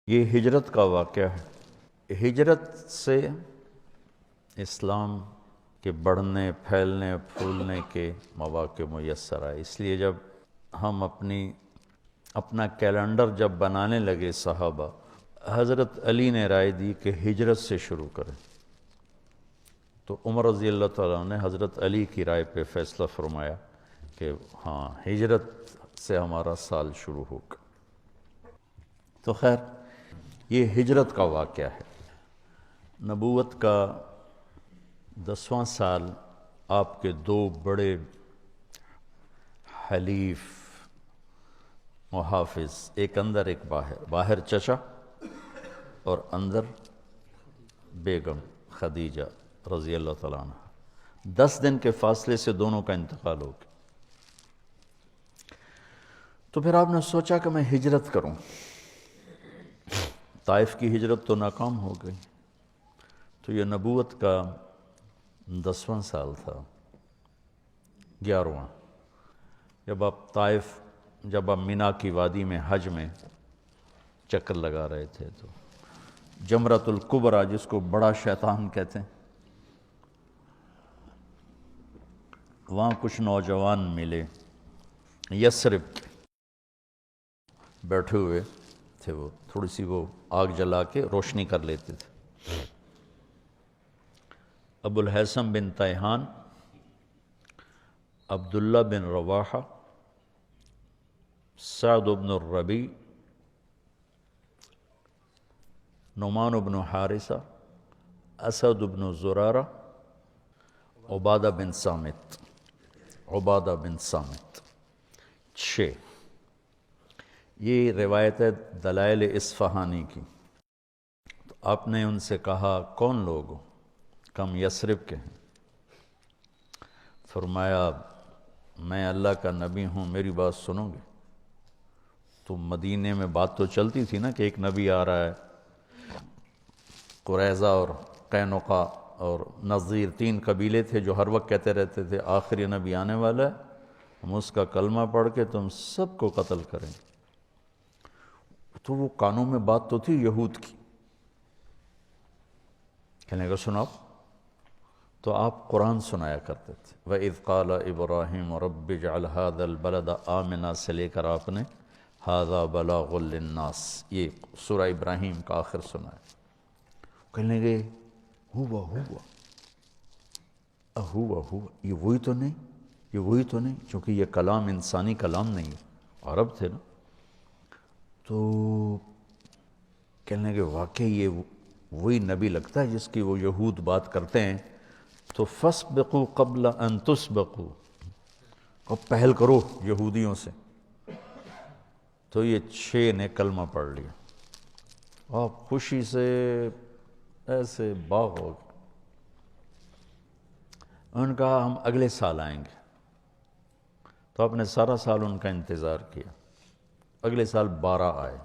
یہ ہجرت کا واقعہ ہے۔ ہجرت سے اسلام کے بڑھنے، پھیلنے، پھولنے کے مواقع میسر آئے۔ اس لیے جب ہم اپنا کیلنڈر جب بنانے لگے صحابہ، حضرت علی نے رائے دی کہ ہجرت سے شروع کریں، تو عمر رضی اللہ تعالیٰ نے حضرت علی کی رائے پہ فیصلہ فرمایا کہ ہاں ہجرت سے ہمارا سال شروع ہوگا۔ تو خیر یہ ہجرت کا واقعہ ہے۔ نبوت کا 10واں سال آپ کے دو بڑے حلیف محافظ، ایک اندر ایک باہر، باہر چچا اور اندر بیگم خدیجہ رضی اللہ تعالیٰ عنہ، 10 دن کے فاصلے سے دونوں کا انتقال ہو گیا۔ تو پھر آپ نے سوچا کہ میں ہجرت کروں۔ طائف کی ہجرت تو ناکام ہو گئی، تو یہ نبوت کا 10واں سال تھا، 11واں، جب آپ مینا کی وادی میں حج میں چکر لگا رہے تھے، تو جمرۃ الکبریٰ جس کو بڑا شیطان کہتے ہیں، وہاں کچھ نوجوان ملے، یثرب کے بیٹھے ہوئے تھے، وہ تھوڑی سی وہ آگ جلا کے روشنی کر لیتے تھے۔ ابو الہیثم بن تیہان، عبداللہ بن رواحہ، سعد بن الربیع، نعمان بن حارثہ، اسد بن زرارہ، عبادہ بن صامت، 6۔ یہ روایت ہے دلائل اصفہانی کی۔ تو آپ نے ان سے کہا کون لوگ ہو؟ کم یثرب کے ہیں۔ فرمایا میں اللہ کا نبی ہوں، میری بات سنو گے؟ تو مدینے میں بات تو چلتی تھی نا کہ ایک نبی آ رہا ہے، قریظہ اور قینقاع اور نذیر 3 قبیلے تھے جو ہر وقت کہتے رہتے تھے آخری نبی آنے والا ہے، ہم اس کا کلمہ پڑھ کے تم سب کو قتل کریں۔ تو وہ کانوں میں بات تو تھی یہود کی، کہنے کا سناؤ، تو آپ قرآن سنایا کرتے تھے۔ وَإِذْ قَالَ إِبْرَاهِيمُ رَبِّ اجْعَلْ هَذَا الْبَلَدَ آمِنًا سے لے کر آپ نے هَذَا بَلَاغٌ لِلنَّاسِ، یہ سورہ ابراہیم کا آخر سنایا۔ کہنے لگے ہوا یہ وہی تو نہیں، چونکہ یہ کلام انسانی کلام نہیں ہے، عرب تھے نا۔ تو کہنے لگے واقعی یہ وہی نبی لگتا ہے جس کی وہ یہود بات کرتے ہیں، تو فَاسْبِقُوا قَبْلَ أَن تُسْبَقُوا، اب پہل کرو یہودیوں سے۔ تو یہ 6 نے کلمہ پڑھ لیا، آپ خوشی سے ایسے باغ ہو گئے۔ ان کا ہم اگلے سال آئیں گے، تو آپ نے سارا سال ان کا انتظار کیا۔ اگلے سال 12 آئے،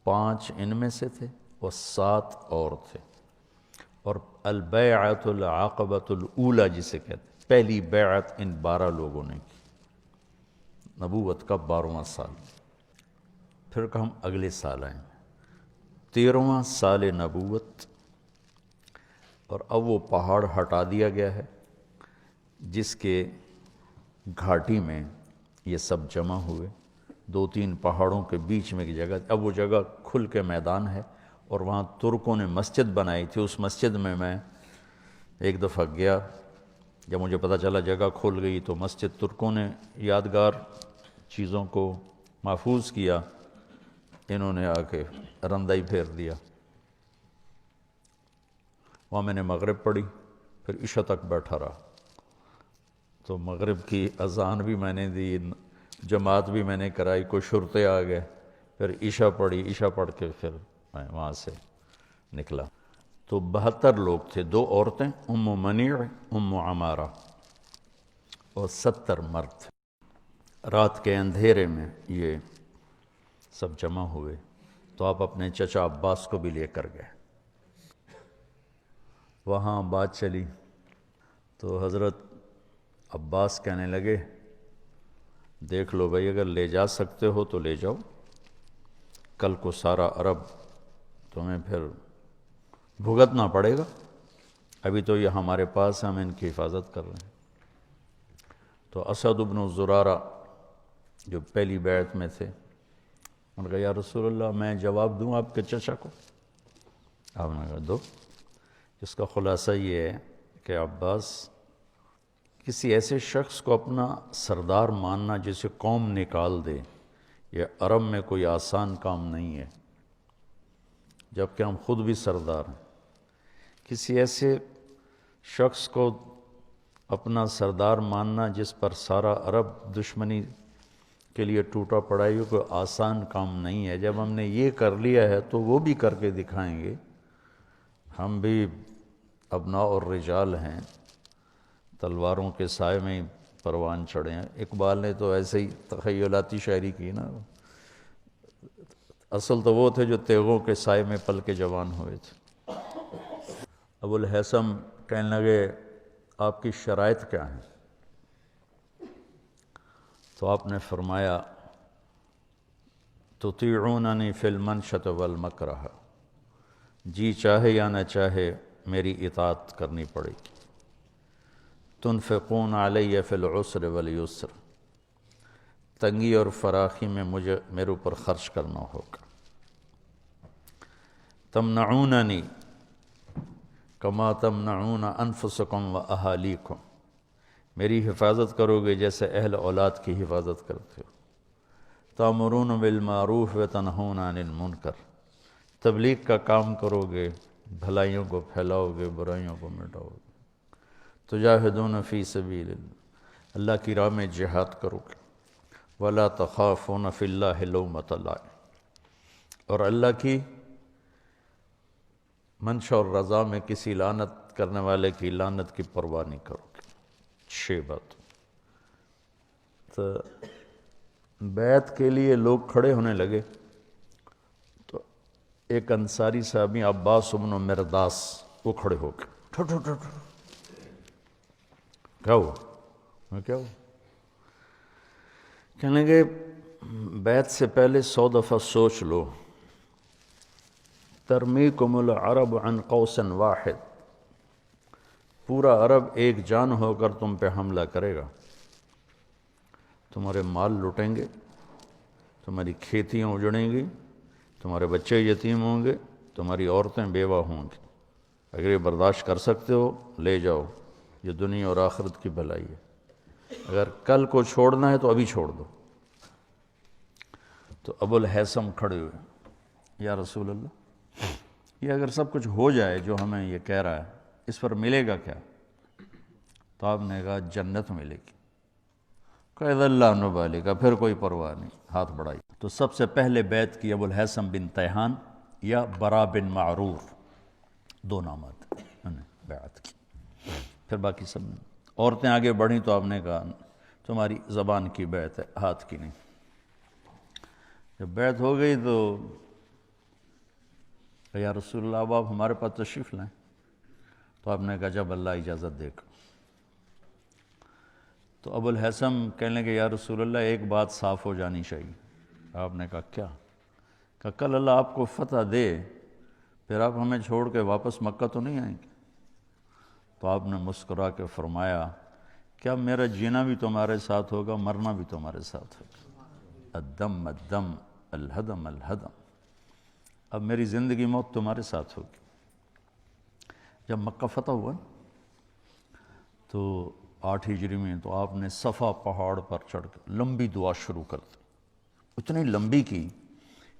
5 ان میں سے تھے اور 7 اور تھے، اور البیعۃ العقبۃ الاولیٰ جسے کہتے ہیں، پہلی بیعت ان 12 لوگوں نے کی، نبوت کا 12واں سال۔ پھر کہ ہم اگلے سال آئیں گے، 13واں سال نبوت، اور اب وہ پہاڑ ہٹا دیا گیا ہے جس کے گھاٹی میں یہ سب جمع ہوئے، 2-3 پہاڑوں کے بیچ میں کی جگہ، اب وہ جگہ کھل کے میدان ہے، اور وہاں ترکوں نے مسجد بنائی تھی۔ اس مسجد میں ایک دفعہ گیا، جب مجھے پتہ چلا جگہ کھل گئی، تو مسجد ترکوں نے یادگار چیزوں کو محفوظ کیا، انہوں نے آ کے رندہ ہی پھیر دیا۔ وہاں میں نے مغرب پڑھی، پھر عشاء تک بیٹھا رہا، تو مغرب کی اذان بھی میں نے دی، جماعت بھی میں نے کرائی، کوئی شرطے آ گئے، پھر عشاء پڑھی، عشاء پڑھ کے پھر میں وہاں سے نکلا۔ تو 72 لوگ تھے، 2 عورتیں ام منیع، ام عمارہ، اور 70 مرد۔ رات کے اندھیرے میں یہ سب جمع ہوئے، تو آپ اپنے چچا عباس کو بھی لے کر گئے۔ وہاں بات چلی تو حضرت عباس کہنے لگے دیکھ لو بھائی، اگر لے جا سکتے ہو تو لے جاؤ، کل کو سارا عرب تمہیں پھر بھگتنا پڑے گا، ابھی تو یہ ہمارے پاس ہیں، ہم ان کی حفاظت کر رہے ہیں۔ تو اسد بن زرارہ جو پہلی بیعت میں تھے، انہوں نے کہا یا رسول اللہ میں جواب دوں آپ کے چچا کو؟ آپ نے کہا دو۔ اس کا خلاصہ یہ ہے کہ عباس، کسی ایسے شخص کو اپنا سردار ماننا جسے قوم نکال دے، یہ عرب میں کوئی آسان کام نہیں ہے، جبکہ ہم خود بھی سردار ہیں۔ کسی ایسے شخص کو اپنا سردار ماننا جس پر سارا عرب دشمنی کے لیے ٹوٹا پڑا ہے، یہ کوئی آسان کام نہیں ہے۔ جب ہم نے یہ کر لیا ہے تو وہ بھی کر کے دکھائیں گے۔ ہم بھی ابناء اور رجال ہیں، تلواروں کے سائے میں ہی پروان چڑھے ہیں۔ اقبال نے تو ایسے ہی تخیلاتی شاعری کی نا، اصل تو وہ تھے جو تیغوں کے سائے میں پل کے جوان ہوئے تھے۔ ابو الہیثم کہنے لگے آپ کی شرائط کیا ہیں؟ تو آپ نے فرمایا تطیعوننی فی المنشط والمکرہ، جی چاہے یا نہ چاہے میری اطاعت کرنی پڑے گی۔ تنفقون علی فی العسر والیسر، تنگی اور فراخی میں میرے اوپر خرچ کرنا ہوگا۔ تمنعوننی کما تمنعون انفسکم و اہالیکم، میری حفاظت کرو گے جیسے اہل اولاد کی حفاظت کرتے ہو۔ تامرون بالمعروف و تنہون عن المنکر، تبلیغ کا کام کرو گے، بھلائیوں کو پھیلاؤ گے، برائیوں کو مٹاؤ گے۔ تجاہدون فی سبیل اللہ، اللہ کی راہ میں جہاد کرو گے۔ ولا تخافون فی اللہ لومۃ لائم، اور اللہ کی منشا اور رضا میں کسی لعنت کرنے والے کی لعنت کی پرواہ نہیں کرو گے۔ 6 بات۔ تو بیعت کے لیے لوگ کھڑے ہونے لگے تو ایک انصاری صحابی عباس بن مرداس وہ کھڑے ہو گئے، ٹھو ٹھو ٹھو ٹھو، کیا ہوا؟ میں کیا ہوا؟ کہنے لگے بیعت سے پہلے 100 دفعہ سوچ لو، ترمیکم العرب عن قوس واحد، پورا عرب ایک جان ہو کر تم پہ حملہ کرے گا، تمہارے مال لٹیں گے، تمہاری کھیتیاں اجڑیں گی، تمہارے بچے یتیم ہوں گے، تمہاری عورتیں بیوہ ہوں گی۔ اگر یہ برداشت کر سکتے ہو لے جاؤ، یہ دنیا اور آخرت کی بھلائی ہے، اگر کل کو چھوڑنا ہے تو ابھی چھوڑ دو۔ تو ابو الہیثم کھڑے ہوئے، یا رسول اللہ یہ اگر سب کچھ ہو جائے جو ہمیں یہ کہہ رہا ہے، اس پر ملے گا کیا؟ تو آپ نے کہا جنت ملے گی۔ قید اللہ نبالے کا، پھر کوئی پرواہ نہیں، ہاتھ بڑھائی۔ تو سب سے پہلے بیعت کی ابو الہیثم بن تیہان یا برا بن معرور، 2 نامات انہوں نے بیعت کی۔ پھر باقی سب نے، عورتیں آگے بڑھیں تو آپ نے کہا تمہاری زبان کی بیعت ہے، ہاتھ کی نہیں۔ جب بیعت ہو گئی تو یا رسول اللہ اب آپ ہمارے پاس تشریف لائیں۔ تو آپ نے کہا جب اللہ اجازت دے گا۔ تو ابو الہیثم کہنے لگے یا رسول اللہ ایک بات صاف ہو جانی چاہیے۔ آپ نے کہا کیا؟ کہا کل اللہ آپ کو فتح دے، پھر آپ ہمیں چھوڑ کے واپس مکہ تو نہیں آئیں گے؟ تو آپ نے مسکرا کے فرمایا کیا میرا جینا بھی تمہارے ساتھ ہوگا، مرنا بھی تمہارے ساتھ ہوگا، الدم الدم الہدم الہدم، اب میری زندگی موت تمہارے ساتھ ہوگی۔ جب مکہ فتح ہوا تو 8 ہجری میں تو آپ نے صفا پہاڑ پر چڑھ کے لمبی دعا شروع کر دی، اتنی لمبی کی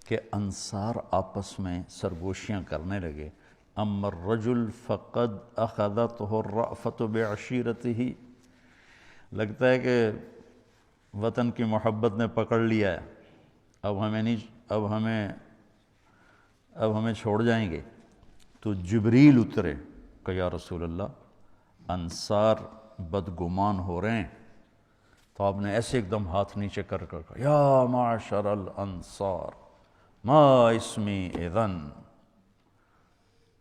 کہ انصار آپس میں سرگوشیاں کرنے لگے۔ اما الرجل فقد اخذته الرأفة بعشیرته، لگتا ہے کہ وطن کی محبت نے پکڑ لیا ہے، اب ہمیں چھوڑ جائیں گے۔ تو جبریل اترے کہ یا رسول اللہ انصار بدگمان ہو رہے ہیں۔ تو آپ نے ایسے ایک دم ہاتھ نیچے کر کہا یا معاشر الانصار ما اسمی اذن،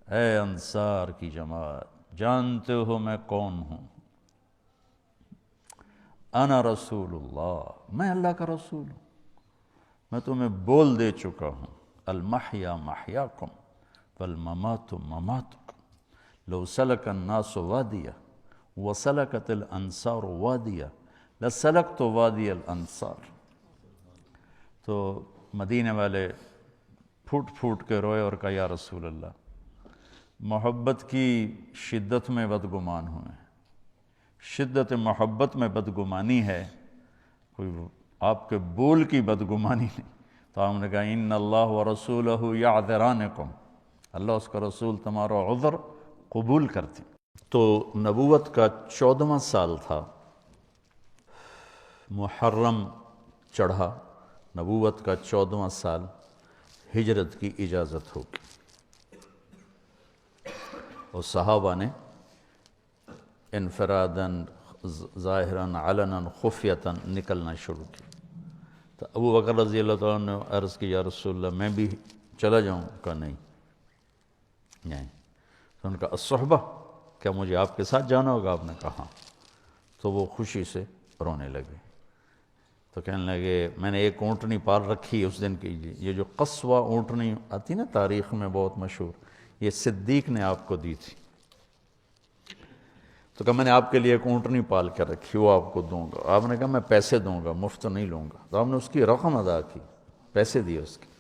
اے انصار کی جماعت جانتے ہو میں کون ہوں؟ انا رسول اللہ، میں اللہ کا رسول ہوں، میں تمہیں بول دے چکا ہوں المحیا محیاکم والممات مماتکم لو سلک الناس وادیا وسلکت الانصار وادیا لسلکت وادی الانصار۔ تو مدینے والے پھوٹ پھوٹ کے روئے اور کہا یا رسول اللہ، محبت کی شدت میں بدگمان ہوئے، شدت محبت میں بدگمانی ہے، کوئی آپ کے بول کی بدگمانی نہیں۔ تو ہم نے کہا ان اللہ ورسولہ یعذرانکم، اللہ اس کا رسول تمہارا عذر قبول کرتے۔ تو نبوت کا 14واں سال تھا، محرم چڑھا، نبوت کا 14واں سال، ہجرت کی اجازت ہوگی، اور صحابہ نے انفراداً ظاہراً علناً خفیتاً نکلنا شروع کیا۔ تو ابو بکر رضی اللہ تعالیٰ نے عرض کی یا رسول اللہ میں بھی چلا جاؤں؟ کہا نہیں۔ تو ان کا الصحبہ، کیا مجھے آپ کے ساتھ جانا ہوگا؟ آپ نے کہا ہاں۔ تو وہ خوشی سے رونے لگے، تو کہنے لگے میں نے ایک اونٹنی پال رکھی اس دن کی، یہ جو قصوہ اونٹنی آتی نا تاریخ میں بہت مشہور، یہ صدیق نے آپ کو دی تھی۔ تو کہا میں نے آپ کے لیے ایک اونٹنی پال کر رکھی، وہ آپ کو دوں گا۔ آپ نے کہا میں پیسے دوں گا، مفت نہیں لوں گا۔ تو آپ نے اس کی رقم ادا کی، پیسے دیے اس کے۔